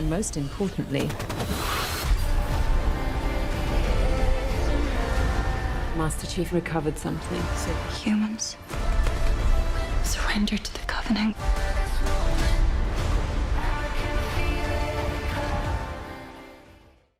And most importantly, Master Chief recovered something. So humans surrender to the Covenant.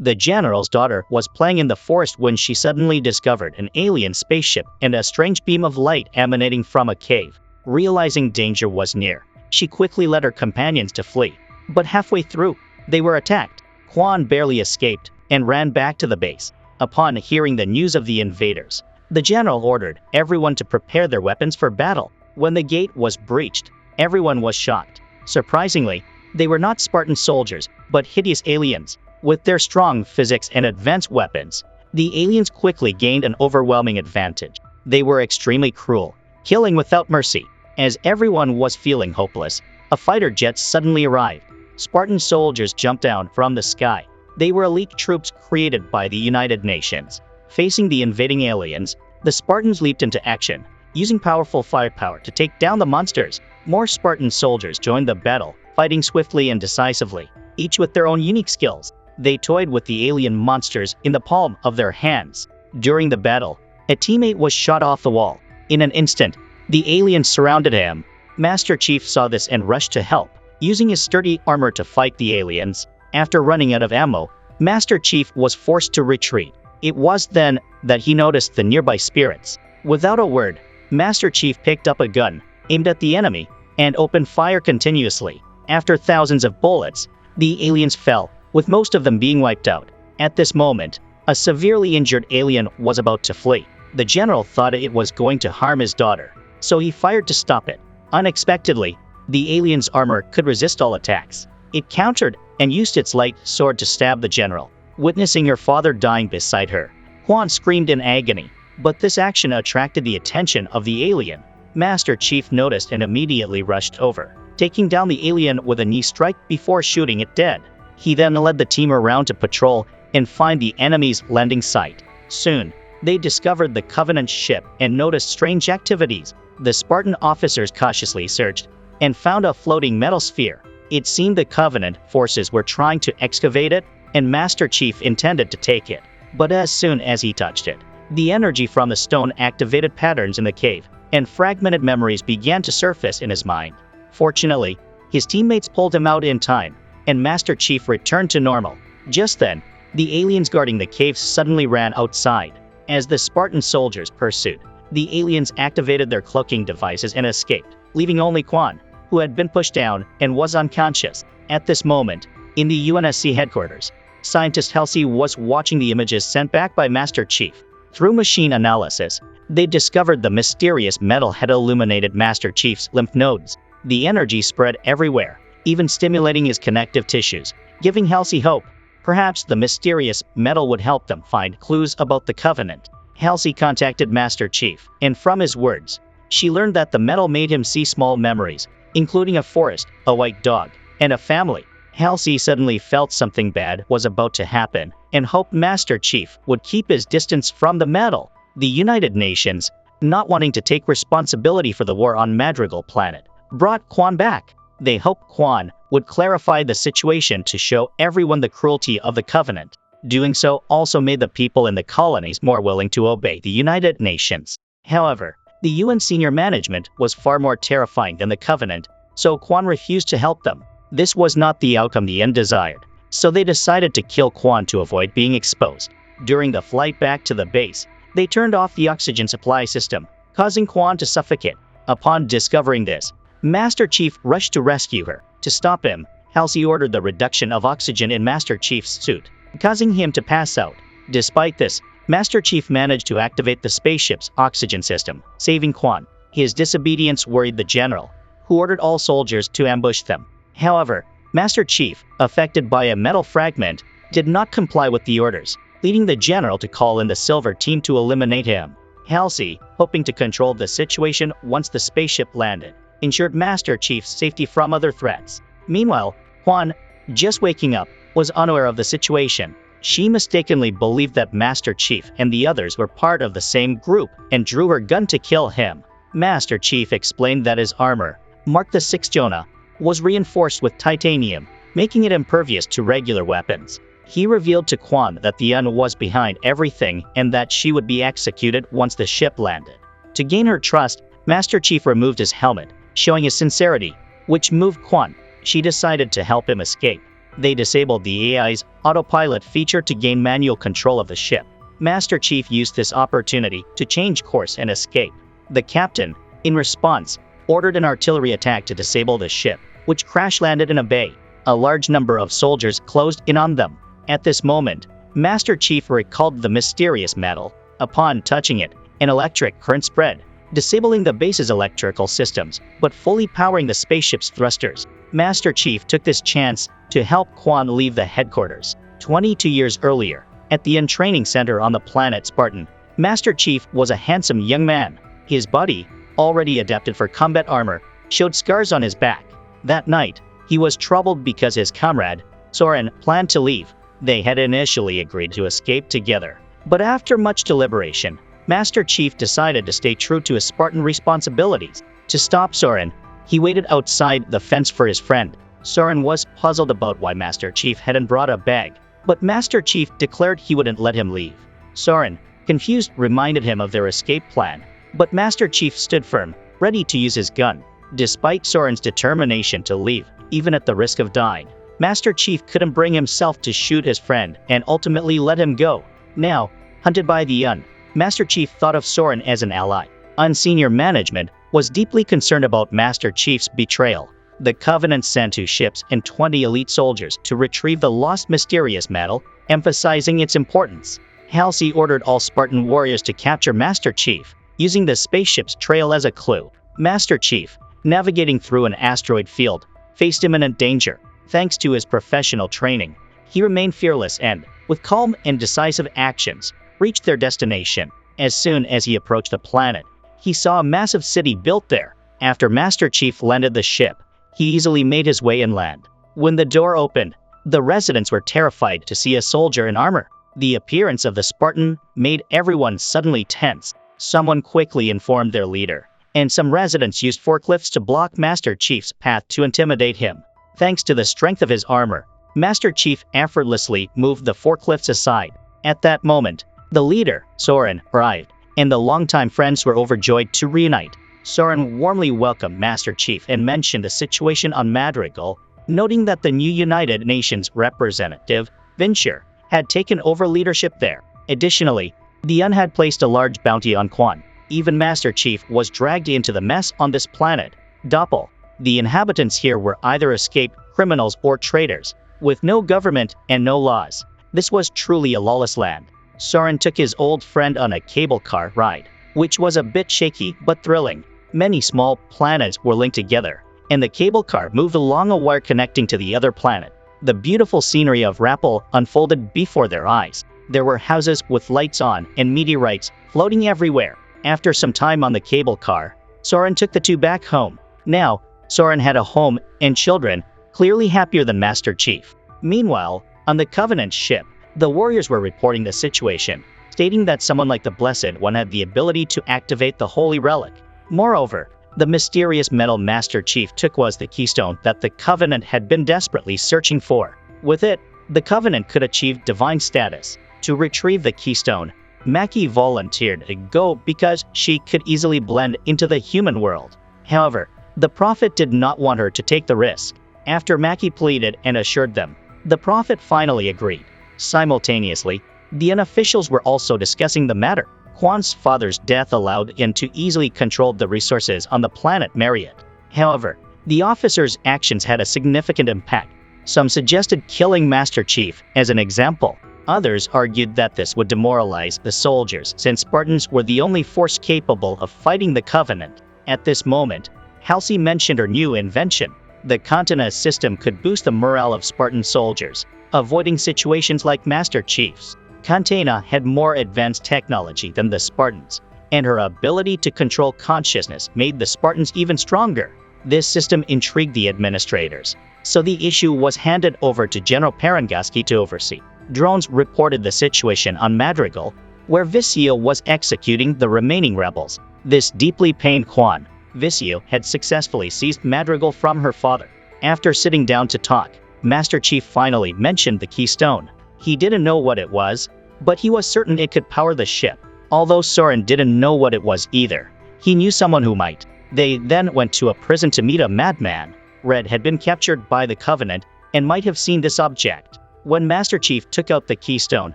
The general's daughter was playing in the forest when she suddenly discovered an alien spaceship and a strange beam of light emanating from a cave. Realizing danger was near, she quickly led her companions to flee. But halfway through, they were attacked. Quan barely escaped and ran back to the base. Upon hearing the news of the invaders, the general ordered everyone to prepare their weapons for battle. When the gate was breached, everyone was shocked. Surprisingly, they were not Spartan soldiers, but hideous aliens. With their strong physics and advanced weapons, the aliens quickly gained an overwhelming advantage. They were extremely cruel, killing without mercy. As everyone was feeling hopeless, a fighter jet suddenly arrived. Spartan soldiers jumped down from the sky. They were elite troops created by the United Nations. Facing the invading aliens, the Spartans leaped into action, using powerful firepower to take down the monsters. More Spartan soldiers joined the battle, fighting swiftly and decisively, each with their own unique skills. They toyed with the alien monsters in the palm of their hands. During the battle, a teammate was shot off the wall. In an instant, the aliens surrounded him. Master Chief saw this and rushed to help, using his sturdy armor to fight the aliens. After running out of ammo, Master Chief was forced to retreat. It was then that he noticed the nearby spirits. Without a word, Master Chief picked up a gun, aimed at the enemy, and opened fire continuously. After thousands of bullets, the aliens fell, with most of them being wiped out. At this moment, a severely injured alien was about to flee. The general thought it was going to harm his daughter, so he fired to stop it. Unexpectedly, the alien's armor could resist all attacks. It countered and used its light sword to stab the general. Witnessing her father dying beside her, Quan screamed in agony, but this action attracted the attention of the alien. Master Chief noticed and immediately rushed over, taking down the alien with a knee strike before shooting it dead. He then led the team around to patrol and find the enemy's landing site. Soon, they discovered the Covenant ship and noticed strange activities. The Spartan officers cautiously searched and found a floating metal sphere. It seemed the Covenant forces were trying to excavate it, and Master Chief intended to take it. But as soon as he touched it, the energy from the stone activated patterns in the cave, and fragmented memories began to surface in his mind. Fortunately, his teammates pulled him out in time, and Master Chief returned to normal. Just then, the aliens guarding the cave suddenly ran outside. As the Spartan soldiers pursued, the aliens activated their cloaking devices and escaped, leaving only Quan, who had been pushed down and was unconscious. At this moment, in the UNSC headquarters, scientist Halsey was watching the images sent back by Master Chief. Through machine analysis, they discovered the mysterious metal had illuminated Master Chief's lymph nodes. The energy spread everywhere, even stimulating his connective tissues, giving Halsey hope. Perhaps the mysterious metal would help them find clues about the Covenant. Halsey contacted Master Chief, and from his words, she learned that the metal made him see small memories, including a forest, a white dog, and a family. Halsey suddenly felt something bad was about to happen, and hoped Master Chief would keep his distance from the metal. The United Nations, not wanting to take responsibility for the war on Madrigal Planet, brought Quan back. They hoped Quan would clarify the situation to show everyone the cruelty of the Covenant. Doing so also made the people in the colonies more willing to obey the United Nations. However, the UN senior management was far more terrifying than the Covenant, so Quan refused to help them. This was not the outcome the UN desired, so they decided to kill Quan to avoid being exposed. During the flight back to the base, they turned off the oxygen supply system, causing Quan to suffocate. Upon discovering this, Master Chief rushed to rescue her. To stop him, Halsey ordered the reduction of oxygen in Master Chief's suit, causing him to pass out. Despite this, Master Chief managed to activate the spaceship's oxygen system, saving Quan. His disobedience worried the general, who ordered all soldiers to ambush them. However, Master Chief, affected by a metal fragment, did not comply with the orders, leading the general to call in the Silver Team to eliminate him. Halsey, hoping to control the situation once the spaceship landed, ensured Master Chief's safety from other threats. Meanwhile, Quan, just waking up, was unaware of the situation. She mistakenly believed that Master Chief and the others were part of the same group and drew her gun to kill him. Master Chief explained that his armor, marked the 6th Jonah, was reinforced with titanium, making it impervious to regular weapons. He revealed to Quan that the UN was behind everything and that she would be executed once the ship landed. To gain her trust, Master Chief removed his helmet, showing his sincerity, which moved Quan. She decided to help him escape. They disabled the AI's autopilot feature to gain manual control of the ship. Master Chief used this opportunity to change course and escape. The captain, in response, ordered an artillery attack to disable the ship, which crash-landed in a bay. A large number of soldiers closed in on them. At this moment, Master Chief recalled the mysterious metal. Upon touching it, an electric current spread, disabling the base's electrical systems, but fully powering the spaceship's thrusters. Master Chief took this chance to help Quan leave the headquarters. 22 years earlier, at the training center on the planet Spartan, Master Chief was a handsome young man. His body, already adapted for combat armor, showed scars on his back. That night, he was troubled because his comrade, Soren, planned to leave. They had initially agreed to escape together. But after much deliberation, Master Chief decided to stay true to his Spartan responsibilities. To stop Soren, he waited outside the fence for his friend. Soren was puzzled about why Master Chief hadn't brought a bag, but Master Chief declared he wouldn't let him leave. Soren, confused, reminded him of their escape plan, but Master Chief stood firm, ready to use his gun. Despite Soren's determination to leave, even at the risk of dying, Master Chief couldn't bring himself to shoot his friend and ultimately let him go. Now, hunted by the UN, Master Chief thought of Soren as an ally. Senior management was deeply concerned about Master Chief's betrayal. The Covenant sent 2 ships and 20 elite soldiers to retrieve the lost mysterious metal, emphasizing its importance. Halsey ordered all Spartan warriors to capture Master Chief, using the spaceship's trail as a clue. Master Chief, navigating through an asteroid field, faced imminent danger. Thanks to his professional training, he remained fearless and, with calm and decisive actions, reached their destination. As soon as he approached the planet, he saw a massive city built there. After Master Chief landed the ship, he easily made his way inland. When the door opened, the residents were terrified to see a soldier in armor. The appearance of the Spartan made everyone suddenly tense. Someone quickly informed their leader, and some residents used forklifts to block Master Chief's path to intimidate him. Thanks to the strength of his armor, Master Chief effortlessly moved the forklifts aside. At that moment, the leader, Soren, arrived, and the longtime friends were overjoyed to reunite. Soren warmly welcomed Master Chief and mentioned the situation on Madrigal, noting that the new United Nations representative, Vinsher, had taken over leadership there. Additionally, the UN had placed a large bounty on Quan. Even Master Chief was dragged into the mess on this planet. Doppel. The inhabitants here were either escaped criminals or traitors, with no government and no laws. This was truly a lawless land. Soren took his old friend on a cable car ride, which was a bit shaky but thrilling. Many small planets were linked together, and the cable car moved along a wire connecting to the other planet. The beautiful scenery of Rappel unfolded before their eyes. There were houses with lights on and meteorites floating everywhere. After some time on the cable car, Soren took the 2 back home. Now, Soren had a home and children, clearly happier than Master Chief. Meanwhile, on the Covenant ship, the warriors were reporting the situation, stating that someone like the Blessed One had the ability to activate the Holy Relic. Moreover, the mysterious metal Master Chief took was the keystone that the Covenant had been desperately searching for. With it, the Covenant could achieve divine status. To retrieve the keystone, Mackie volunteered to go because she could easily blend into the human world. However, the Prophet did not want her to take the risk. After Mackie pleaded and assured them, the Prophet finally agreed. Simultaneously, the unofficials were also discussing the matter. Quan's father's death allowed him to easily control the resources on the planet Marriott. However, the officers' actions had a significant impact. Some suggested killing Master Chief as an example. Others argued that this would demoralize the soldiers, since Spartans were the only force capable of fighting the Covenant. At this moment, Halsey mentioned her new invention. The Contina system could boost the morale of Spartan soldiers, avoiding situations like Master Chief's. Contina had more advanced technology than the Spartans, and her ability to control consciousness made the Spartans even stronger. This system intrigued the administrators, so the issue was handed over to General Parangaski to oversee. Drones reported the situation on Madrigal, where Visio was executing the remaining rebels. This deeply pained Quan. Visio had successfully seized Madrigal from her father. After sitting down to talk, Master Chief finally mentioned the keystone. He didn't know what it was, but he was certain it could power the ship. Although Soren didn't know what it was either, he knew someone who might. They then went to a prison to meet a madman. Red had been captured by the Covenant and might have seen this object. When Master Chief took out the keystone,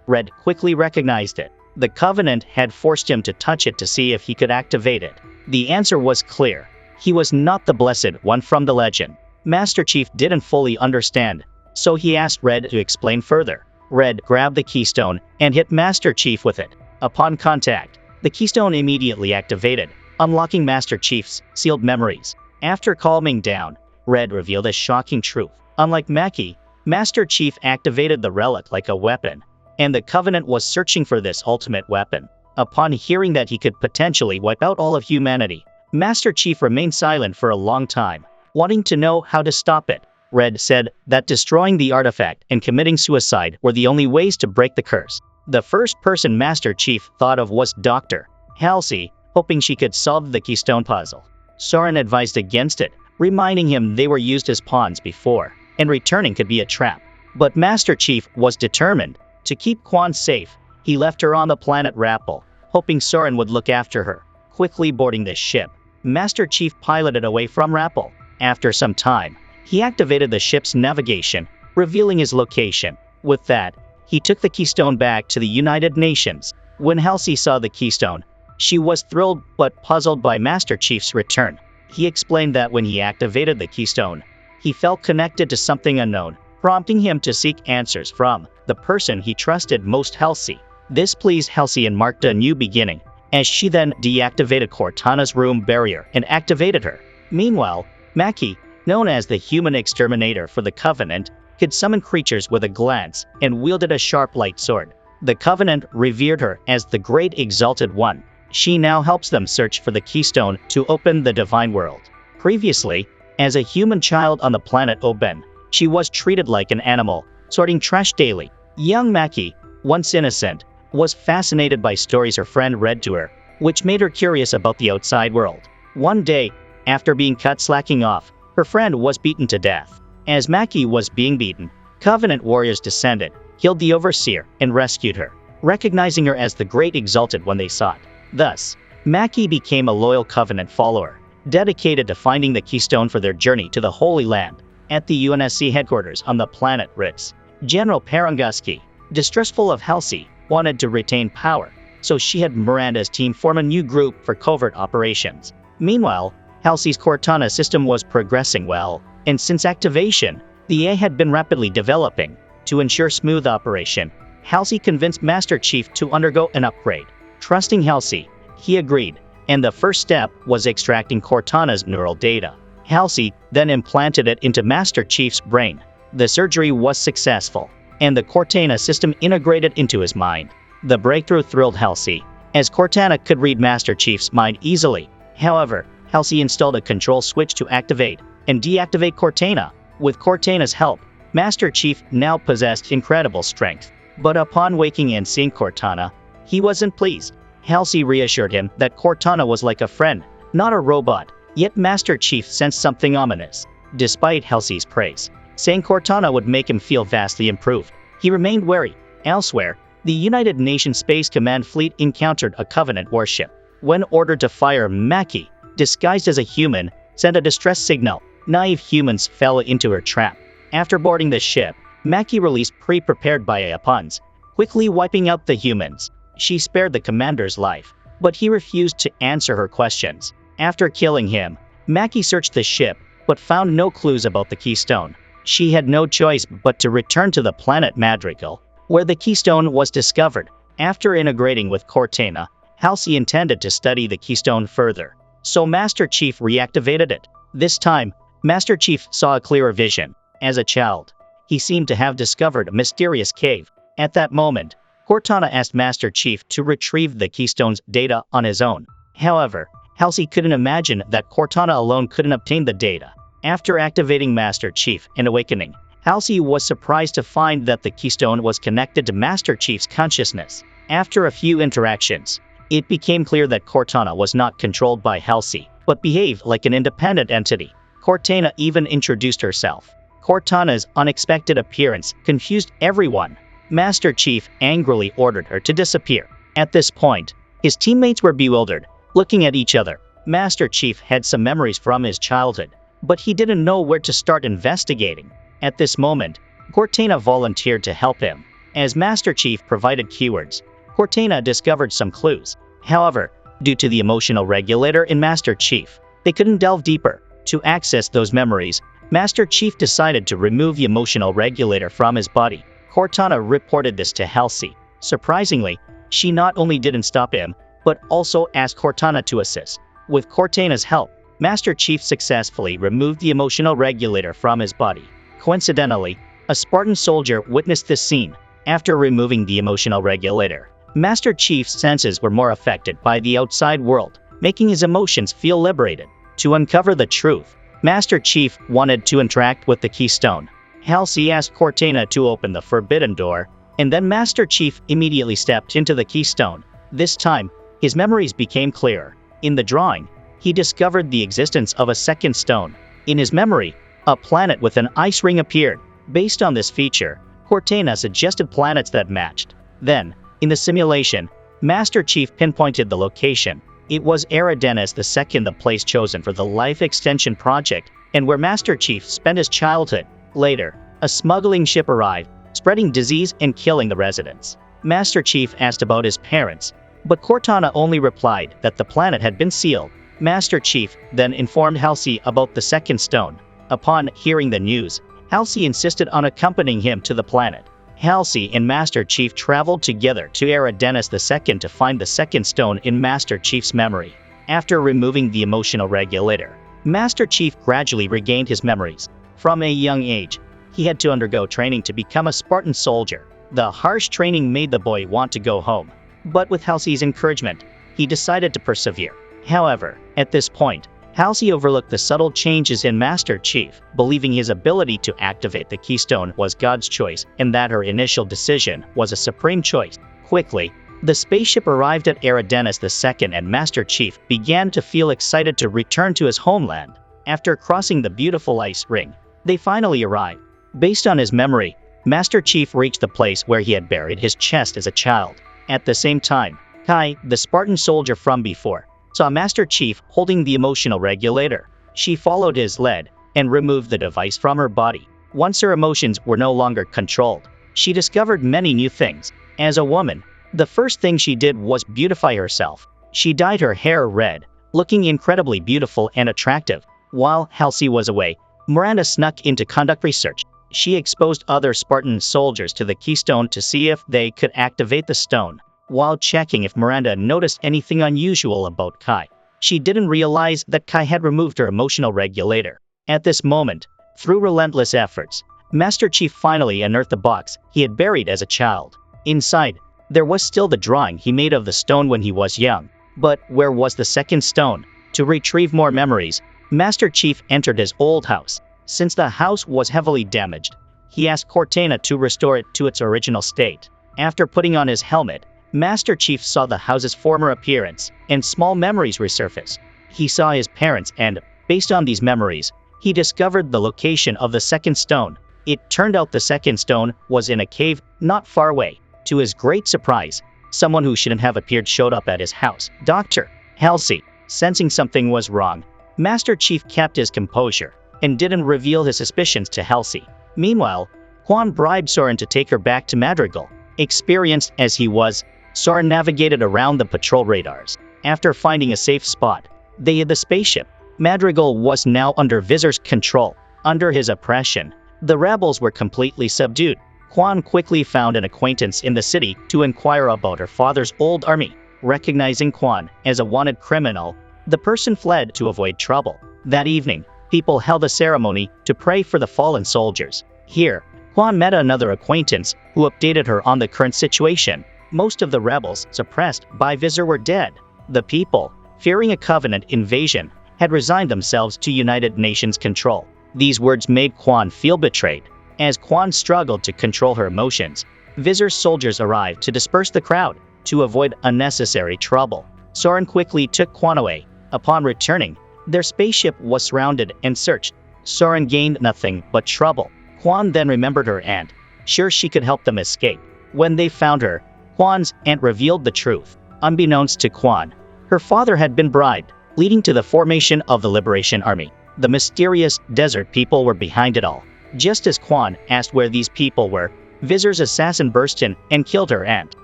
Red quickly recognized it. The Covenant had forced him to touch it to see if he could activate it. The answer was clear. He was not the Blessed One from the legend. Master Chief didn't fully understand, so he asked Red to explain further. Red grabbed the keystone and hit Master Chief with it. Upon contact, the keystone immediately activated, unlocking Master Chief's sealed memories. After calming down, Red revealed a shocking truth. Unlike Mackie, Master Chief activated the relic like a weapon, and the Covenant was searching for this ultimate weapon. Upon hearing that he could potentially wipe out all of humanity, Master Chief remained silent for a long time, wanting to know how to stop it. Red said that destroying the artifact and committing suicide were the only ways to break the curse. The first person Master Chief thought of was Dr. Halsey, hoping she could solve the keystone puzzle. Soren advised against it, reminding him they were used as pawns before, and returning could be a trap. But Master Chief was determined to keep Quan safe. He left her on the planet Rappel, hoping Soren would look after her. Quickly boarding the ship, Master Chief piloted away from Rappel. After some time, he activated the ship's navigation, revealing his location. With that, he took the keystone back to the United Nations. When Halsey saw the keystone, she was thrilled but puzzled by Master Chief's return. He explained that when he activated the keystone, he felt connected to something unknown, prompting him to seek answers from the person he trusted most, Halsey. This pleased Halsey and marked a new beginning, as she then deactivated Cortana's room barrier and activated her. Meanwhile, Mackie, known as the human exterminator for the Covenant, could summon creatures with a glance and wielded a sharp light sword. The Covenant revered her as the Great Exalted One. She now helps them search for the keystone to open the divine world. Previously, as a human child on the planet Oben, she was treated like an animal, sorting trash daily. Young Mackie, once innocent, was fascinated by stories her friend read to her, which made her curious about the outside world. One day, after being caught slacking off, her friend was beaten to death. As Mackie was being beaten, Covenant warriors descended, killed the Overseer, and rescued her, recognizing her as the Great Exalted One they sought. Thus, Mackie became a loyal Covenant follower, dedicated to finding the keystone for their journey to the Holy Land. At the UNSC headquarters on the planet Ritz, General Paranguski, distrustful of Halsey, wanted to retain power, so she had Miranda's team form a new group for covert operations. Meanwhile, Halsey's Cortana system was progressing well, and since activation, the AI had been rapidly developing. To ensure smooth operation, Halsey convinced Master Chief to undergo an upgrade. Trusting Halsey, he agreed, and the first step was extracting Cortana's neural data. Halsey then implanted it into Master Chief's brain. The surgery was successful, and the Cortana system integrated into his mind. The breakthrough thrilled Halsey, as Cortana could read Master Chief's mind easily. However, Halsey installed a control switch to activate and deactivate Cortana. With Cortana's help, Master Chief now possessed incredible strength. But upon waking and seeing Cortana, he wasn't pleased. Halsey reassured him that Cortana was like a friend, not a robot. Yet Master Chief sensed something ominous. Despite Halsey's praise, saying Cortana would make him feel vastly improved, he remained wary. Elsewhere, the United Nations Space Command fleet encountered a Covenant warship. When ordered to fire, Mackie, disguised as a human, sent a distress signal. Naive humans fell into her trap. After boarding the ship, Mackie released pre-prepared bioweapons, quickly wiping out the humans. She spared the commander's life, but he refused to answer her questions. After killing him, Mackie searched the ship, but found no clues about the keystone. She had no choice but to return to the planet Madrigal, where the keystone was discovered. After integrating with Cortana, Halsey intended to study the keystone further, so Master Chief reactivated it. This time, Master Chief saw a clearer vision. As a child, he seemed to have discovered a mysterious cave. At that moment, Cortana asked Master Chief to retrieve the keystone's data on his own. However, Halsey couldn't imagine that Cortana alone couldn't obtain the data. After activating Master Chief and awakening, Halsey was surprised to find that the keystone was connected to Master Chief's consciousness. After a few interactions, it became clear that Cortana was not controlled by Halsey, but behaved like an independent entity. Cortana even introduced herself. Cortana's unexpected appearance confused everyone. Master Chief angrily ordered her to disappear. At this point, his teammates were bewildered, looking at each other. Master Chief had some memories from his childhood, but he didn't know where to start investigating. At this moment, Cortana volunteered to help him. As Master Chief provided keywords, Cortana discovered some clues. However, due to the emotional regulator in Master Chief, they couldn't delve deeper. To access those memories, Master Chief decided to remove the emotional regulator from his body. Cortana reported this to Halsey. Surprisingly, she not only didn't stop him, but also asked Cortana to assist. With Cortana's help, Master Chief successfully removed the emotional regulator from his body. Coincidentally, a Spartan soldier witnessed this scene. After removing the emotional regulator, Master Chief's senses were more affected by the outside world, making his emotions feel liberated. To uncover the truth, Master Chief wanted to interact with the keystone. Halsey asked Cortana to open the forbidden door, and then Master Chief immediately stepped into the keystone. This time, his memories became clearer. In the drawing, he discovered the existence of a second stone. In his memory, a planet with an ice ring appeared. Based on this feature, Cortana suggested planets that matched. Then, in the simulation, Master Chief pinpointed the location. It was Eridanus II, the place chosen for the Life Extension Project, and where Master Chief spent his childhood. Later, a smuggling ship arrived, spreading disease and killing the residents. Master Chief asked about his parents, but Cortana only replied that the planet had been sealed. Master Chief then informed Halsey about the second stone. Upon hearing the news, Halsey insisted on accompanying him to the planet. Halsey and Master Chief traveled together to Eridanus II to find the second stone in Master Chief's memory. After removing the emotional regulator, Master Chief gradually regained his memories. From a young age, he had to undergo training to become a Spartan soldier. The harsh training made the boy want to go home, but with Halsey's encouragement, he decided to persevere. However, at this point, Halsey overlooked the subtle changes in Master Chief, believing his ability to activate the keystone was God's choice and that her initial decision was a supreme choice. Quickly, the spaceship arrived at Eridanus II and Master Chief began to feel excited to return to his homeland. After crossing the beautiful ice ring, they finally arrived. Based on his memory, Master Chief reached the place where he had buried his chest as a child. At the same time, Kai, the Spartan soldier from before, saw Master Chief holding the emotional regulator. She followed his lead and removed the device from her body. Once her emotions were no longer controlled, she discovered many new things. As a woman, the first thing she did was beautify herself. She dyed her hair red, looking incredibly beautiful and attractive. While Halsey was away, Miranda snuck in to conduct research. She exposed other Spartan soldiers to the keystone to see if they could activate the stone. While checking if Miranda noticed anything unusual about Kai, she didn't realize that Kai had removed her emotional regulator. At this moment, through relentless efforts, Master Chief finally unearthed the box he had buried as a child. Inside, there was still the drawing he made of the stone when he was young. But where was the second stone? To retrieve more memories, Master Chief entered his old house. Since the house was heavily damaged, he asked Cortana to restore it to its original state. After putting on his helmet, Master Chief saw the house's former appearance, and small memories resurfaced. He saw his parents and, based on these memories, he discovered the location of the second stone. It turned out the second stone was in a cave not far away. To his great surprise, someone who shouldn't have appeared showed up at his house. Dr. Halsey, sensing something was wrong, Master Chief kept his composure and didn't reveal his suspicions to Halsey. Meanwhile, Quan bribed Soren to take her back to Madrigal. Experienced as he was, Soren navigated around the patrol radars. After finding a safe spot, they hid the spaceship. Madrigal was now under Vizor's control. Under his oppression, the rebels were completely subdued. Quan quickly found an acquaintance in the city to inquire about her father's old army. Recognizing Quan as a wanted criminal, the person fled to avoid trouble. That evening, people held a ceremony to pray for the fallen soldiers. Here, Quan met another acquaintance who updated her on the current situation. Most of the rebels suppressed by Vizor were dead. The people, fearing a Covenant invasion, had resigned themselves to United Nations control. These words made Quan feel betrayed. As Quan struggled to control her emotions, Vizor's soldiers arrived to disperse the crowd. To avoid unnecessary trouble, Soren quickly took Quan away. Upon returning, their spaceship was surrounded and searched. Soren gained nothing but trouble. Quan then remembered her aunt, sure she could help them escape. When they found her, Quan's aunt revealed the truth. Unbeknownst to Quan, her father had been bribed, leading to the formation of the Liberation Army. The mysterious desert people were behind it all. Just as Quan asked where these people were, Vizir's assassin burst in and killed her aunt.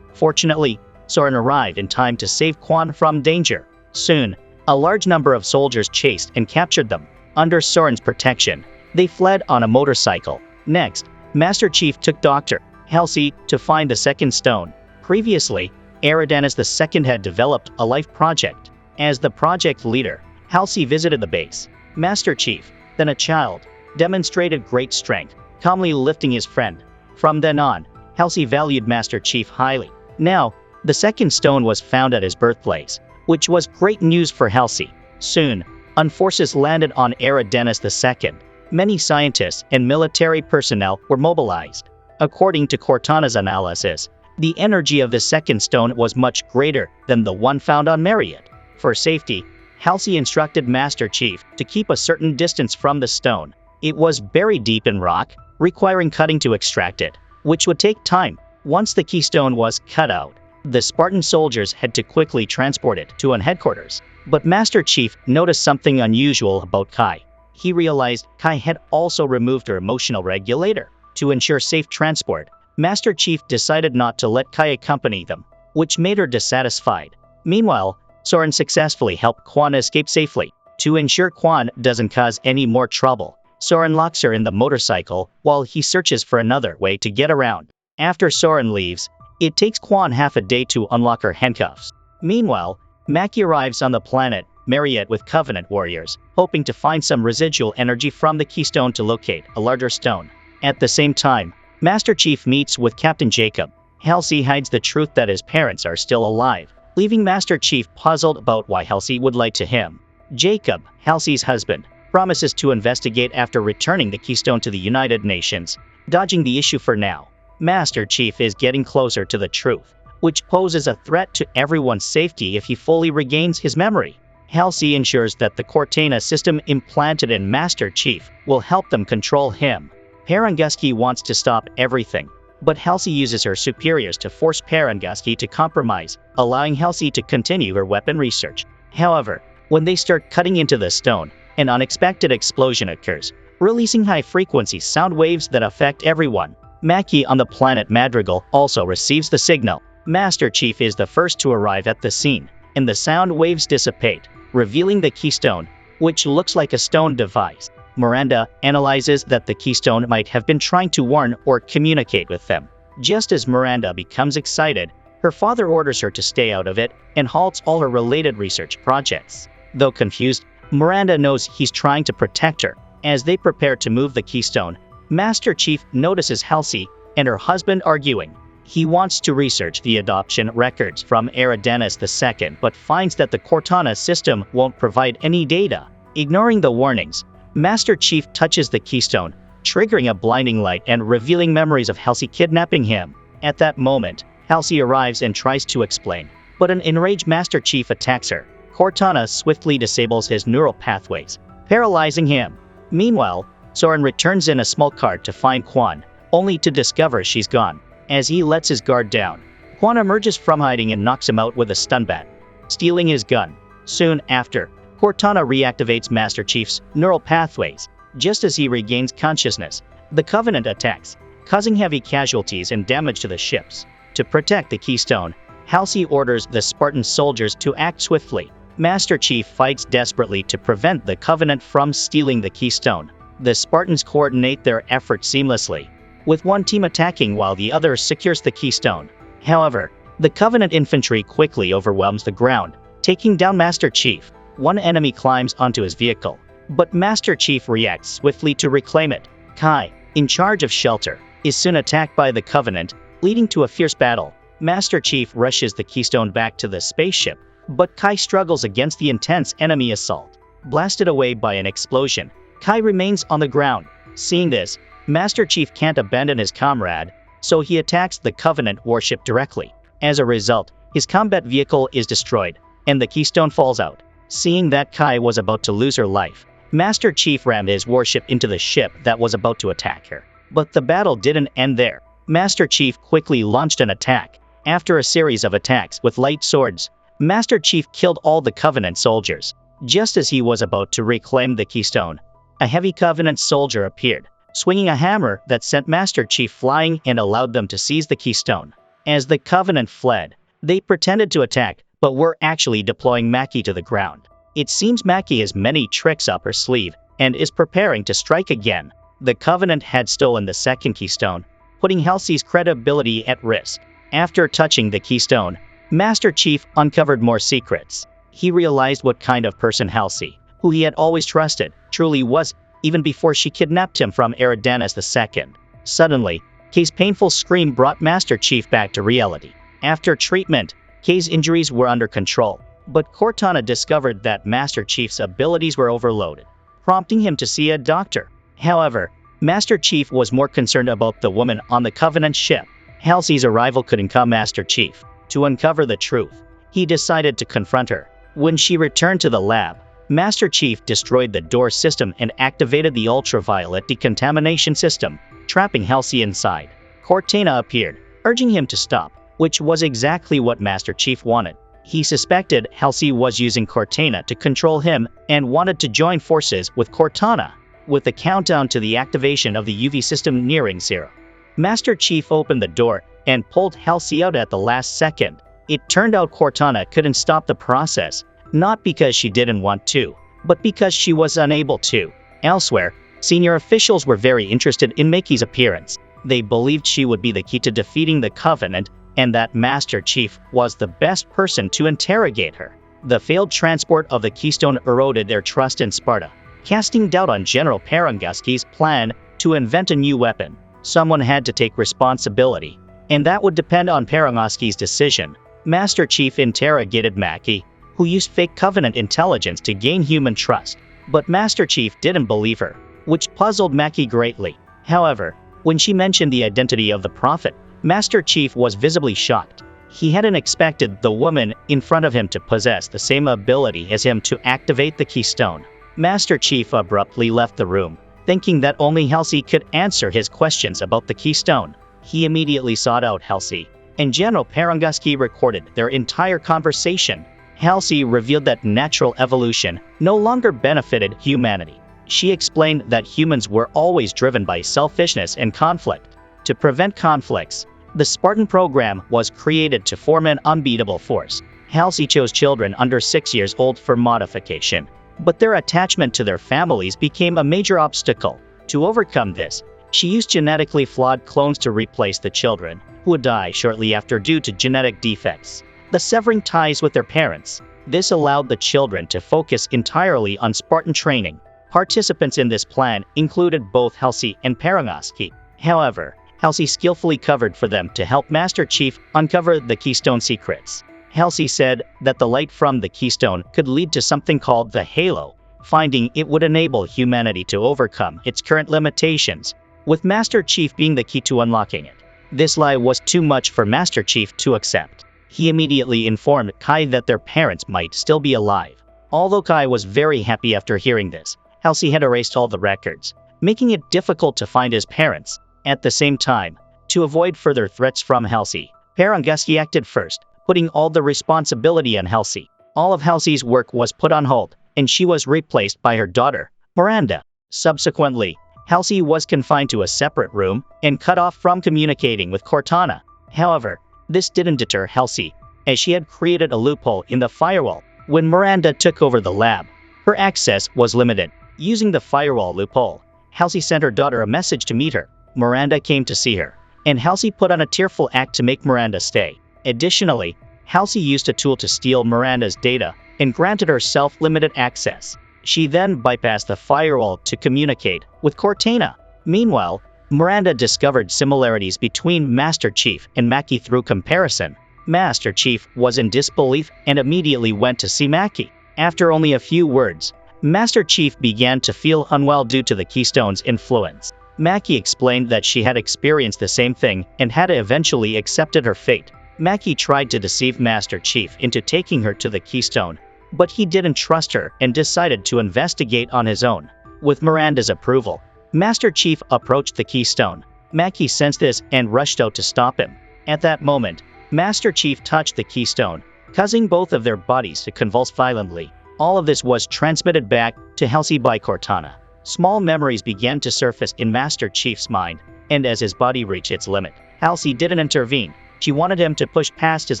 Fortunately, Soren arrived in time to save Quan from danger. Soon, a large number of soldiers chased and captured them. Under Soren's protection, they fled on a motorcycle. Next, Master Chief took Dr. Halsey to find the second stone. Previously, Eridanus II had developed a life project. As the project leader, Halsey visited the base. Master Chief, then a child, demonstrated great strength, calmly lifting his friend. From then on, Halsey valued Master Chief highly. Now, the second stone was found at his birthplace, which was great news for Halsey. Soon, forces landed on Eridanus II. Many scientists and military personnel were mobilized. According to Cortana's analysis, the energy of the second stone was much greater than the one found on Marriott. For safety, Halsey instructed Master Chief to keep a certain distance from the stone. It was buried deep in rock, requiring cutting to extract it, which would take time. Once the keystone was cut out, the Spartan soldiers had to quickly transport it to an headquarters. But Master Chief noticed something unusual about Kai. He realized Kai had also removed her emotional regulator. To ensure safe transport, Master Chief decided not to let Kai accompany them, which made her dissatisfied. Meanwhile, Soren successfully helped Quan escape safely. To ensure Quan doesn't cause any more trouble, Soren locks her in the motorcycle while he searches for another way to get around. After Soren leaves, it takes Quan half a day to unlock her handcuffs. Meanwhile, Maki arrives on the planet Marriott with Covenant warriors, hoping to find some residual energy from the keystone to locate a larger stone. At the same time, Master Chief meets with Captain Jacob. Halsey hides the truth that his parents are still alive, leaving Master Chief puzzled about why Halsey would lie to him. Jacob, Halsey's husband, promises to investigate after returning the keystone to the United Nations, dodging the issue for now. Master Chief is getting closer to the truth, which poses a threat to everyone's safety if he fully regains his memory. Halsey ensures that the Cortana system implanted in Master Chief will help them control him. Paranguski wants to stop everything, but Halsey uses her superiors to force Paranguski to compromise, allowing Halsey to continue her weapon research. However, when they start cutting into the stone, an unexpected explosion occurs, releasing high-frequency sound waves that affect everyone. Maki on the planet Madrigal also receives the signal. Master Chief is the first to arrive at the scene, and the sound waves dissipate, revealing the keystone, which looks like a stone device. Miranda analyzes that the keystone might have been trying to warn or communicate with them. Just as Miranda becomes excited, her father orders her to stay out of it and halts all her related research projects. Though confused, Miranda knows he's trying to protect her. As they prepare to move the keystone, Master Chief notices Halsey and her husband arguing. He wants to research the adoption records from Eridanus II but finds that the Cortana system won't provide any data. Ignoring the warnings, Master Chief touches the keystone, triggering a blinding light and revealing memories of Halsey kidnapping him. At that moment, Halsey arrives and tries to explain, but an enraged Master Chief attacks her. Cortana swiftly disables his neural pathways, paralyzing him. Meanwhile, Soren returns in a small cart to find Quan, only to discover she's gone. As he lets his guard down, Quan emerges from hiding and knocks him out with a stun bat, stealing his gun. Soon after, Cortana reactivates Master Chief's neural pathways. Just as he regains consciousness, the Covenant attacks, causing heavy casualties and damage to the ships. To protect the keystone, Halsey orders the Spartan soldiers to act swiftly. Master Chief fights desperately to prevent the Covenant from stealing the keystone. The Spartans coordinate their efforts seamlessly, with one team attacking while the other secures the keystone. However, the Covenant infantry quickly overwhelms the ground, taking down Master Chief. One enemy climbs onto his vehicle, but Master Chief reacts swiftly to reclaim it. Kai, in charge of shelter, is soon attacked by the Covenant, leading to a fierce battle. Master Chief rushes the keystone back to the spaceship, but Kai struggles against the intense enemy assault. Blasted away by an explosion, Kai remains on the ground. Seeing this, Master Chief can't abandon his comrade, so he attacks the Covenant warship directly. As a result, his combat vehicle is destroyed, and the keystone falls out. Seeing that Kai was about to lose her life, Master Chief rammed his warship into the ship that was about to attack her. But the battle didn't end there. Master Chief quickly launched an attack. After a series of attacks with light swords, Master Chief killed all the Covenant soldiers. Just as he was about to reclaim the keystone, a heavy Covenant soldier appeared, swinging a hammer that sent Master Chief flying and allowed them to seize the keystone. As the Covenant fled, they pretended to attack, but were actually deploying Mackie to the ground. It seems Mackie has many tricks up her sleeve and is preparing to strike again. The Covenant had stolen the second keystone, putting Halsey's credibility at risk. After touching the keystone, Master Chief uncovered more secrets. He realized what kind of person Halsey, who he had always trusted, truly was, even before she kidnapped him from Eridanus II. Suddenly, Kay's painful scream brought Master Chief back to reality. After treatment, Kay's injuries were under control, but Cortana discovered that Master Chief's abilities were overloaded, prompting him to see a doctor. However, Master Chief was more concerned about the woman on the Covenant ship. Halsey's arrival could income Master Chief. To uncover the truth, he decided to confront her. When she returned to the lab, Master Chief destroyed the door system and activated the ultraviolet decontamination system, trapping Halsey inside. Cortana appeared, urging him to stop, which was exactly what Master Chief wanted. He suspected Halsey was using Cortana to control him and wanted to join forces with Cortana. With the countdown to the activation of the UV system nearing zero, Master Chief opened the door and pulled Halsey out at the last second. It turned out Cortana couldn't stop the process, not because she didn't want to, but because she was unable to. Elsewhere, senior officials were very interested in Mackie's appearance. They believed she would be the key to defeating the Covenant, and that Master Chief was the best person to interrogate her. The failed transport of the Keystone eroded their trust in Sparta, casting doubt on General Paranguski's plan to invent a new weapon. Someone had to take responsibility, and that would depend on Paranguski's decision. Master Chief interrogated Mackie, who used fake Covenant intelligence to gain human trust, but Master Chief didn't believe her, which puzzled Mackie greatly. However, when she mentioned the identity of the Prophet, Master Chief was visibly shocked. He hadn't expected the woman in front of him to possess the same ability as him to activate the keystone. Master Chief abruptly left the room, thinking that only Halsey could answer his questions about the keystone. He immediately sought out Halsey, and General Paranguski recorded their entire conversation. Halsey revealed that natural evolution no longer benefited humanity. She explained that humans were always driven by selfishness and conflict. To prevent conflicts, the Spartan program was created to form an unbeatable force. Halsey chose children under 6 years old for modification, but their attachment to their families became a major obstacle. To overcome this, she used genetically flawed clones to replace the children, who would die shortly after due to genetic defects, thus severing ties with their parents. This allowed the children to focus entirely on Spartan training. Participants in this plan included both Halsey and Paranguski. However, Halsey skillfully covered for them to help Master Chief uncover the Keystone secrets. Halsey said that the light from the Keystone could lead to something called the Halo, finding it would enable humanity to overcome its current limitations, with Master Chief being the key to unlocking it. This lie was too much for Master Chief to accept. He immediately informed Kai that their parents might still be alive. Although Kai was very happy after hearing this, Halsey had erased all the records, making it difficult to find his parents. At the same time, to avoid further threats from Halsey, Paranguski acted first, putting all the responsibility on Halsey. All of Halsey's work was put on hold, and she was replaced by her daughter, Miranda. Subsequently, Halsey was confined to a separate room and cut off from communicating with Cortana. However, this didn't deter Halsey, as she had created a loophole in the firewall. When Miranda took over the lab, her access was limited. Using the firewall loophole, Halsey sent her daughter a message to meet her. Miranda came to see her, and Halsey put on a tearful act to make Miranda stay. Additionally, Halsey used a tool to steal Miranda's data and granted her self-limited access. She then bypassed the firewall to communicate with Cortana. Meanwhile, Miranda discovered similarities between Master Chief and Mackie through comparison. Master Chief was in disbelief and immediately went to see Mackie. After only a few words, Master Chief began to feel unwell due to the Keystone's influence. Mackie explained that she had experienced the same thing and had eventually accepted her fate. Mackie tried to deceive Master Chief into taking her to the Keystone, but he didn't trust her and decided to investigate on his own. With Miranda's approval, Master Chief approached the Keystone. Mackie sensed this and rushed out to stop him. At that moment, Master Chief touched the Keystone, causing both of their bodies to convulse violently. All of this was transmitted back to Halsey by Cortana. Small memories began to surface in Master Chief's mind, and as his body reached its limit, Halsey didn't intervene. She wanted him to push past his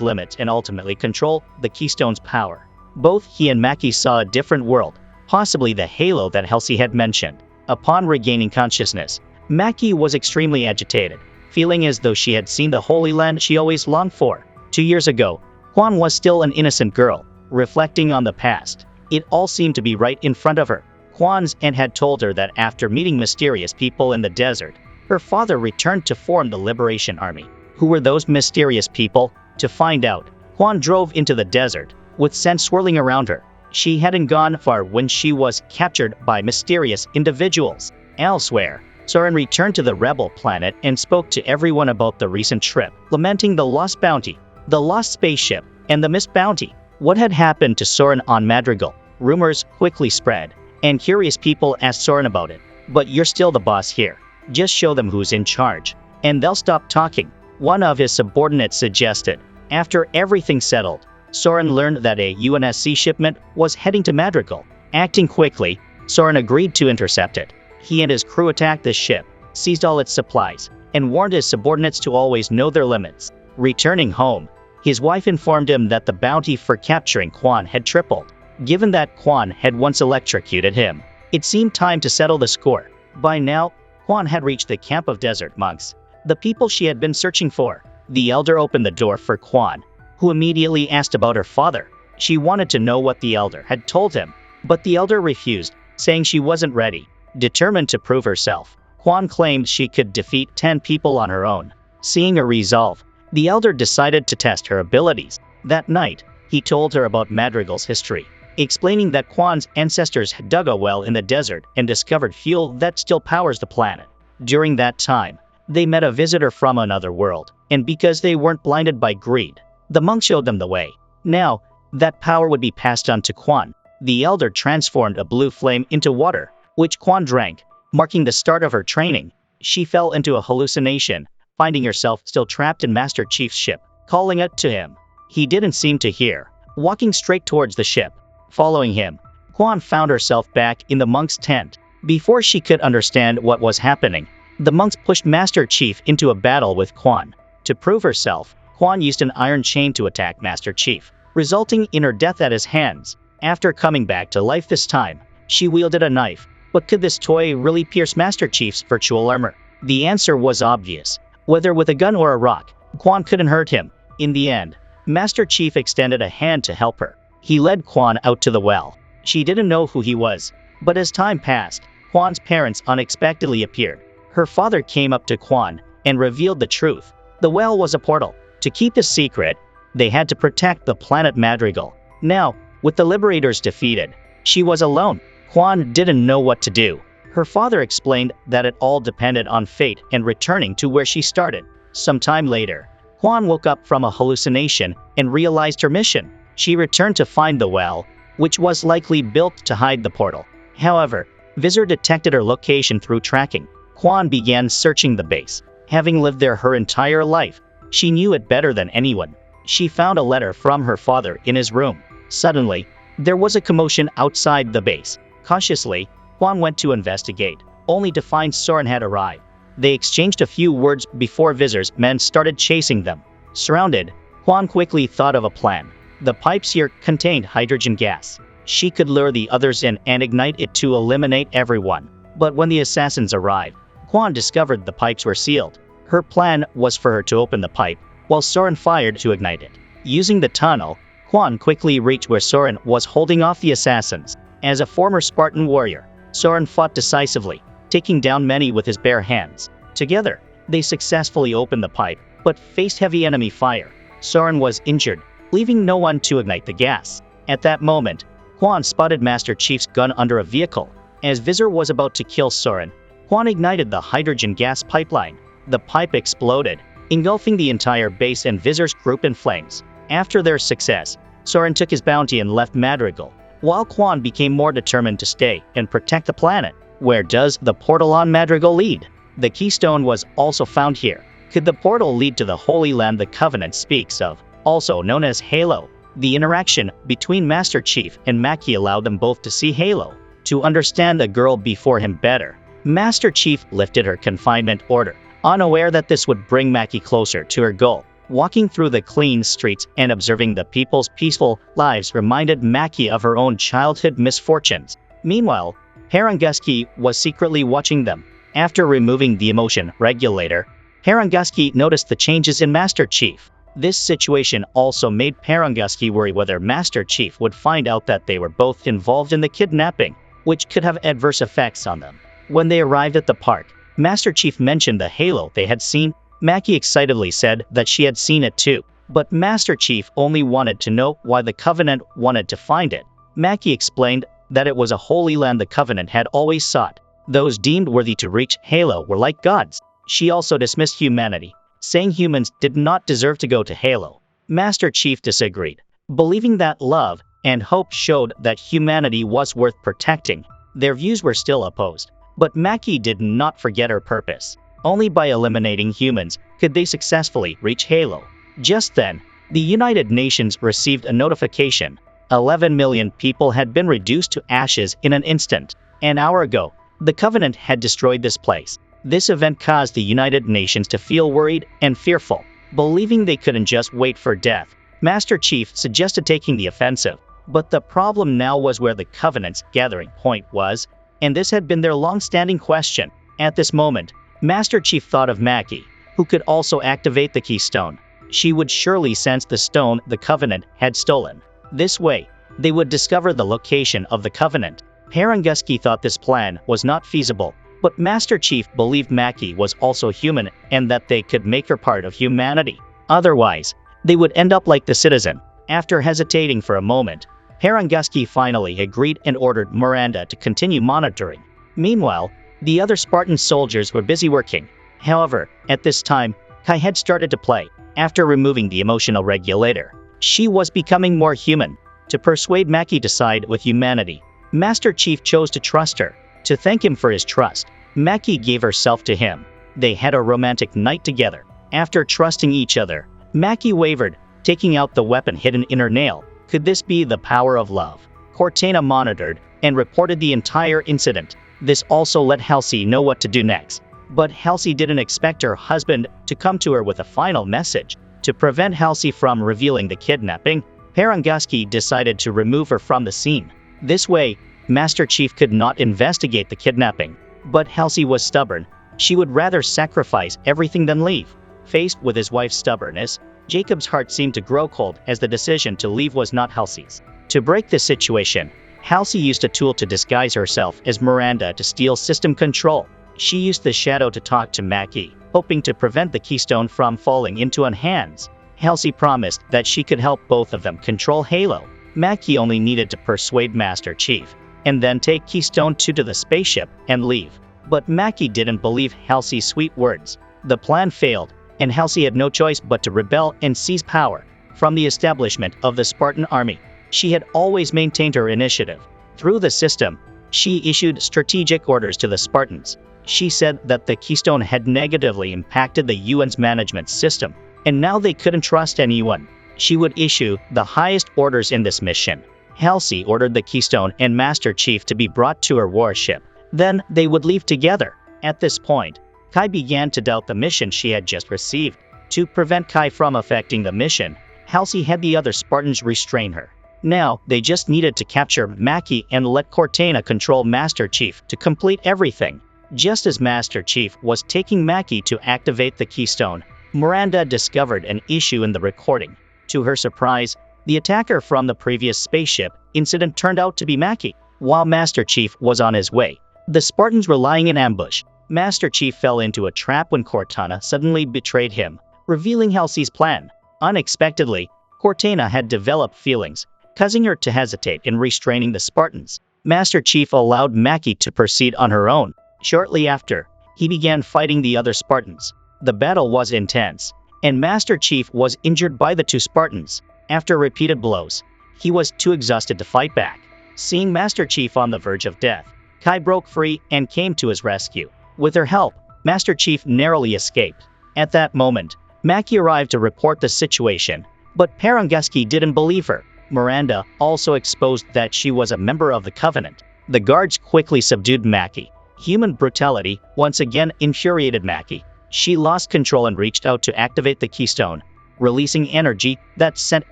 limits and ultimately control the Keystone's power. Both he and Mackie saw a different world, possibly the halo that Halsey had mentioned. Upon regaining consciousness, Mackie was extremely agitated, feeling as though she had seen the Holy Land she always longed for. 2 years ago, Quan was still an innocent girl. Reflecting on the past, it all seemed to be right in front of her. Quan's aunt had told her that after meeting mysterious people in the desert, her father returned to form the Liberation Army. Who were those mysterious people? To find out, Quan drove into the desert, with scent swirling around her. She hadn't gone far when she was captured by mysterious individuals. Elsewhere, Soren returned to the rebel planet and spoke to everyone about the recent trip, lamenting the lost bounty, the lost spaceship, and the missed bounty. What had happened to Soren on Madrigal? Rumors quickly spread, and curious people asked Soren about it. But you're still the boss here. Just show them who's in charge, and they'll stop talking, one of his subordinates suggested. After everything settled, Soren learned that a UNSC shipment was heading to Madrigal. Acting quickly, Soren agreed to intercept it. He and his crew attacked the ship, seized all its supplies, and warned his subordinates to always know their limits. Returning home, his wife informed him that the bounty for capturing Quan had tripled. Given that Quan had once electrocuted him, it seemed time to settle the score. By now, Quan had reached the camp of desert monks, the people she had been searching for. The elder opened the door for Quan, who immediately asked about her father. She wanted to know what the elder had told him, but the elder refused, saying she wasn't ready. Determined to prove herself, Quan claimed she could defeat 10 people on her own. Seeing her resolve, the elder decided to test her abilities. That night, he told her about Madrigal's history, explaining that Quan's ancestors had dug a well in the desert and discovered fuel that still powers the planet. During that time, they met a visitor from another world, and because they weren't blinded by greed, the monk showed them the way. Now, that power would be passed on to Quan. The elder transformed a blue flame into water, which Quan drank, marking the start of her training. She fell into a hallucination, finding herself still trapped in Master Chief's ship, calling it to him. He didn't seem to hear, walking straight towards the ship. Following him, Quan found herself back in the monk's tent. Before she could understand what was happening, the monks pushed Master Chief into a battle with Quan. To prove herself, Quan used an iron chain to attack Master Chief, resulting in her death at his hands. After coming back to life this time, she wielded a knife. But could this toy really pierce Master Chief's virtual armor? The answer was obvious. Whether with a gun or a rock, Quan couldn't hurt him. In the end, Master Chief extended a hand to help her. He led Quan out to the well. She didn't know who he was, but as time passed, Quan's parents unexpectedly appeared. Her father came up to Quan and revealed the truth. The well was a portal. To keep this secret, they had to protect the planet Madrigal. Now, with the Liberators defeated, she was alone. Quan didn't know what to do. Her father explained that it all depended on fate and returning to where she started. Some time later, Quan woke up from a hallucination and realized her mission. She returned to find the well, which was likely built to hide the portal. However, Visor detected her location through tracking. Quan began searching the base. Having lived there her entire life, she knew it better than anyone. She found a letter from her father in his room. Suddenly, there was a commotion outside the base. Cautiously, Quan went to investigate, only to find Soren had arrived. They exchanged a few words before Visor's men started chasing them. Surrounded, Quan quickly thought of a plan. The pipes here contained hydrogen gas. She could lure the others in and ignite it to eliminate everyone. But when the assassins arrived, Quan discovered the pipes were sealed. Her plan was for her to open the pipe, while Soren fired to ignite it. Using the tunnel, Quan quickly reached where Soren was holding off the assassins. As a former Spartan warrior, Soren fought decisively, taking down many with his bare hands. Together, they successfully opened the pipe, but faced heavy enemy fire. Soren was injured, leaving no one to ignite the gas. At that moment, Quan spotted Master Chief's gun under a vehicle. As Visor was about to kill Soren, Quan ignited the hydrogen gas pipeline. The pipe exploded, engulfing the entire base and Visor's group in flames. After their success, Soren took his bounty and left Madrigal, while Quan became more determined to stay and protect the planet. Where does the portal on Madrigal lead? The keystone was also found here. Could the portal lead to the Holy Land the Covenant speaks of, also known as Halo? The interaction between Master Chief and Mackie allowed them both to see Halo, to understand the girl before him better. Master Chief lifted her confinement order, unaware that this would bring Mackie closer to her goal. Walking through the clean streets and observing the people's peaceful lives reminded Mackie of her own childhood misfortunes. Meanwhile, Paranguski was secretly watching them. After removing the emotion regulator, Paranguski noticed the changes in Master Chief. This situation also made Paranguski worry whether Master Chief would find out that they were both involved in the kidnapping, which could have adverse effects on them. When they arrived at the park, Master Chief mentioned the halo they had seen. Mackie excitedly said that she had seen it too, but Master Chief only wanted to know why the Covenant wanted to find it. Mackie explained that it was a holy land the Covenant had always sought. Those deemed worthy to reach Halo were like gods. She also dismissed humanity, saying humans did not deserve to go to Halo. Master Chief disagreed, believing that love and hope showed that humanity was worth protecting. Their views were still opposed, but Mackie did not forget her purpose. Only by eliminating humans could they successfully reach Halo. Just then, the United Nations received a notification. 11 million people had been reduced to ashes in an instant. An hour ago, the Covenant had destroyed this place. This event caused the United Nations to feel worried and fearful. Believing they couldn't just wait for death, Master Chief suggested taking the offensive. But the problem now was where the Covenant's gathering point was, and this had been their long-standing question. At this moment, Master Chief thought of Mackie, who could also activate the keystone. She would surely sense the stone the Covenant had stolen. This way, they would discover the location of the Covenant. Paranguski thought this plan was not feasible, but Master Chief believed Mackie was also human and that they could make her part of humanity. Otherwise, they would end up like the Citizen. After hesitating for a moment, Paranguski finally agreed and ordered Miranda to continue monitoring. Meanwhile, the other Spartan soldiers were busy working. However, at this time, Kai had started to play. After removing the emotional regulator, she was becoming more human. To persuade Mackie to side with humanity, Master Chief chose to trust her. To thank him for his trust, Mackie gave herself to him. They had a romantic night together. After trusting each other, Mackie wavered, taking out the weapon hidden in her nail. Could this be the power of love? Cortana monitored and reported the entire incident. This also let Halsey know what to do next. But Halsey didn't expect her husband to come to her with a final message. To prevent Halsey from revealing the kidnapping, Paranguski decided to remove her from the scene. This way, Master Chief could not investigate the kidnapping. But Halsey was stubborn. She would rather sacrifice everything than leave. Faced with his wife's stubbornness, Jacob's heart seemed to grow cold as the decision to leave was not Halsey's. To break this situation, Halsey used a tool to disguise herself as Miranda to steal system control. She used the shadow to talk to Mackie, hoping to prevent the keystone from falling into her hands. Halsey promised that she could help both of them control Halo. Mackie only needed to persuade Master Chief, and then take Keystone 2 to the spaceship and leave. But Mackie didn't believe Halsey's sweet words. The plan failed, and Halsey had no choice but to rebel and seize power. From the establishment of the Spartan army, she had always maintained her initiative. Through the system, she issued strategic orders to the Spartans. She said that the Keystone had negatively impacted the UN's management system, and now they couldn't trust anyone. She would issue the highest orders in this mission. Halsey ordered the Keystone and Master Chief to be brought to her warship. Then they would leave together. At this point, Kai began to doubt the mission she had just received. To prevent Kai from affecting the mission, Halsey had the other Spartans restrain her. Now, they just needed to capture Mackie and let Cortana control Master Chief to complete everything. Just as Master Chief was taking Mackie to activate the Keystone, Miranda discovered an issue in the recording. To her surprise, the attacker from the previous spaceship incident turned out to be Mackie. While Master Chief was on his way, the Spartans were lying in ambush. Master Chief fell into a trap when Cortana suddenly betrayed him, revealing Halsey's plan. Unexpectedly, Cortana had developed feelings, causing her to hesitate in restraining the Spartans. Master Chief allowed Mackie to proceed on her own. Shortly after, he began fighting the other Spartans. The battle was intense, and Master Chief was injured by the two Spartans. After repeated blows, he was too exhausted to fight back. Seeing Master Chief on the verge of death, Kai broke free and came to his rescue. With her help, Master Chief narrowly escaped. At that moment, Mackie arrived to report the situation, but Parangaski didn't believe her. Miranda also exposed that she was a member of the Covenant. The guards quickly subdued Mackie. Human brutality once again infuriated Mackie. She lost control and reached out to activate the keystone, releasing energy that sent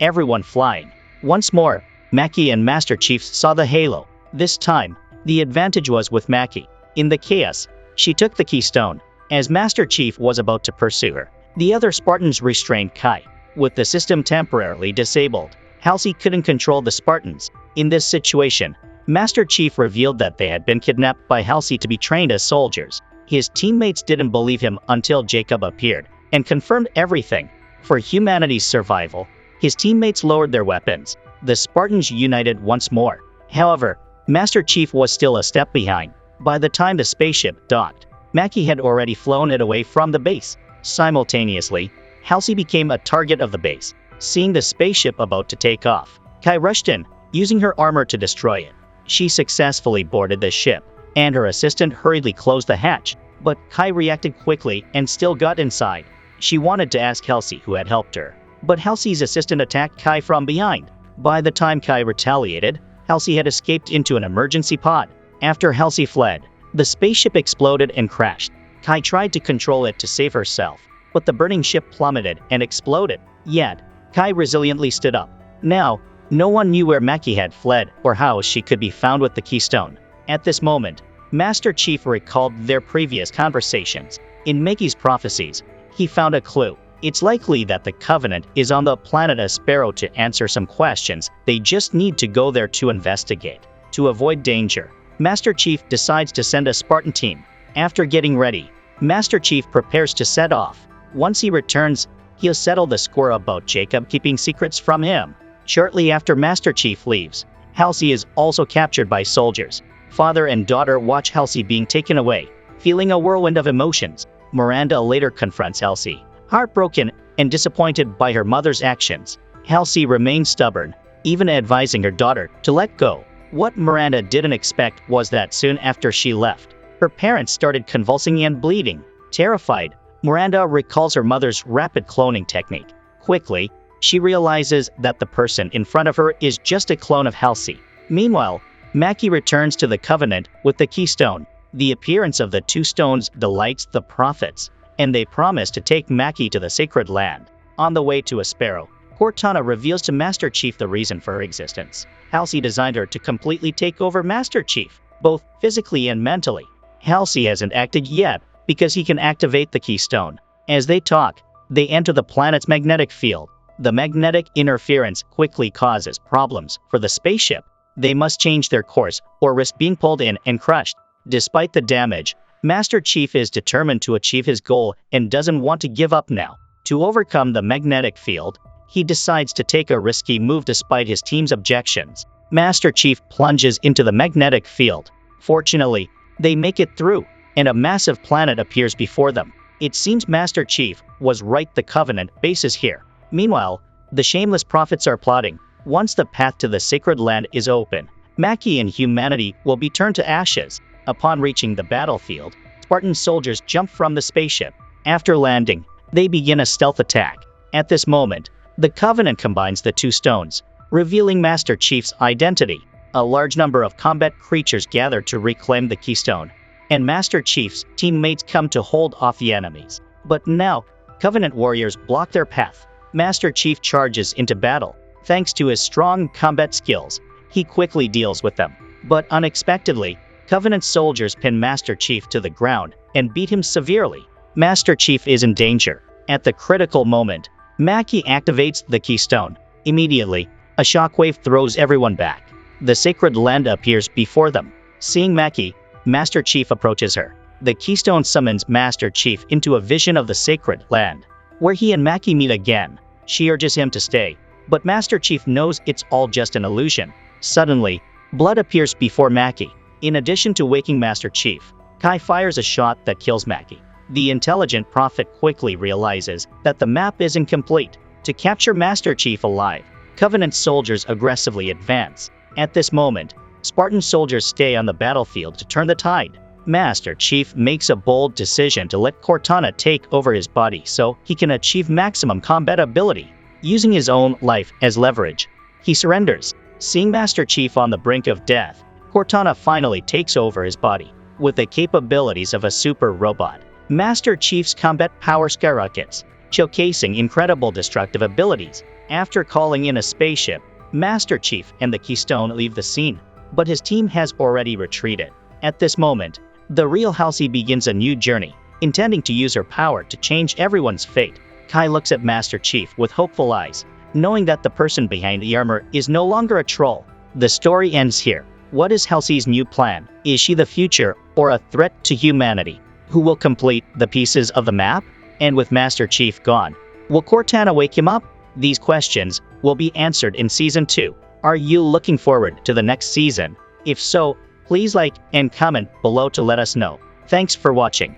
everyone flying. Once more, Mackie and Master Chief saw the halo. This time, the advantage was with Mackie. In the chaos, she took the keystone. As Master Chief was about to pursue her, the other Spartans restrained Kai. With the system temporarily disabled, Halsey couldn't control the Spartans. In this situation, Master Chief revealed that they had been kidnapped by Halsey to be trained as soldiers. His teammates didn't believe him until Jacob appeared and confirmed everything. For humanity's survival, his teammates lowered their weapons. The Spartans united once more. However, Master Chief was still a step behind. By the time the spaceship docked, Mackie had already flown it away from the base. Simultaneously, Halsey became a target of the base. Seeing the spaceship about to take off, Kai rushed in, using her armor to destroy it. She successfully boarded the ship, and her assistant hurriedly closed the hatch. But Kai reacted quickly and still got inside. She wanted to ask Halsey who had helped her, but Halsey's assistant attacked Kai from behind. By the time Kai retaliated, Halsey had escaped into an emergency pod. After Halsey fled, the spaceship exploded and crashed. Kai tried to control it to save herself, but the burning ship plummeted and exploded. Yet, Kai resiliently stood up. Now, no one knew where Mackie had fled or how she could be found with the keystone. At this moment, Master Chief recalled their previous conversations. In Mackie's prophecies, he found a clue. It's likely that the Covenant is on the planet Aspero to answer some questions. They just need to go there to investigate. To avoid danger, Master Chief decides to send a Spartan team. After getting ready, Master Chief prepares to set off. Once he returns, he'll settle the score about Jacob keeping secrets from him. Shortly after Master Chief leaves, Halsey is also captured by soldiers. Father and daughter watch Halsey being taken away, feeling a whirlwind of emotions. Miranda later confronts Halsey, heartbroken and disappointed by her mother's actions. Halsey remains stubborn, even advising her daughter to let go. What Miranda didn't expect was that soon after she left, her parents started convulsing and bleeding. Terrified, Miranda recalls her mother's rapid cloning technique. Quickly, she realizes that the person in front of her is just a clone of Halsey. Meanwhile, Mackie returns to the Covenant with the keystone. The appearance of the two stones delights the prophets, and they promise to take Mackie to the sacred land. On the way to Aspero, Cortana reveals to Master Chief the reason for her existence. Halsey designed her to completely take over Master Chief, both physically and mentally. Halsey hasn't acted yet because he can activate the keystone. As they talk, they enter the planet's magnetic field. The magnetic interference quickly causes problems for the spaceship. They must change their course or risk being pulled in and crushed. Despite the damage, Master Chief is determined to achieve his goal and doesn't want to give up now. To overcome the magnetic field, he decides to take a risky move despite his team's objections. Master Chief plunges into the magnetic field. Fortunately, they make it through, and a massive planet appears before them. It seems Master Chief was right, the Covenant base is here. Meanwhile, the shameless prophets are plotting. Once the path to the sacred land is open, Mackie and humanity will be turned to ashes. Upon reaching the battlefield, Spartan soldiers jump from the spaceship. After landing, they begin a stealth attack. At this moment, the Covenant combines the two stones, revealing Master Chief's identity. A large number of combat creatures gather to reclaim the keystone, and Master Chief's teammates come to hold off the enemies. But now, Covenant warriors block their path. Master Chief charges into battle. Thanks to his strong combat skills, he quickly deals with them. But unexpectedly, Covenant soldiers pin Master Chief to the ground and beat him severely. Master Chief is in danger. At the critical moment, Mackie activates the keystone. Immediately, a shockwave throws everyone back. The sacred land appears before them. Seeing Mackie, Master Chief approaches her. The keystone summons Master Chief into a vision of the sacred land, where he and Mackie meet again. She urges him to stay, but Master Chief knows it's all just an illusion. Suddenly, blood appears before Mackie. In addition to waking Master Chief, Kai fires a shot that kills Mackie. The intelligent prophet quickly realizes that the map is incomplete. To capture Master Chief alive, Covenant soldiers aggressively advance. At this moment, Spartan soldiers stay on the battlefield to turn the tide. Master Chief makes a bold decision to let Cortana take over his body so he can achieve maximum combat ability. Using his own life as leverage, he surrenders. Seeing Master Chief on the brink of death, Cortana finally takes over his body. With the capabilities of a super robot, Master Chief's combat power skyrockets, showcasing incredible destructive abilities. After calling in a spaceship, Master Chief and the Keystone leave the scene, but his team has already retreated. At this moment, the real Halsey begins a new journey, intending to use her power to change everyone's fate. Kai looks at Master Chief with hopeful eyes, knowing that the person behind the armor is no longer a troll. The story ends here. What is Halsey's new plan? Is she the future or a threat to humanity? Who will complete the pieces of the map? And with Master Chief gone, will Cortana wake him up? These questions will be answered in Season 2. Are you looking forward to the next season? If so, please like and comment below to let us know. Thanks for watching.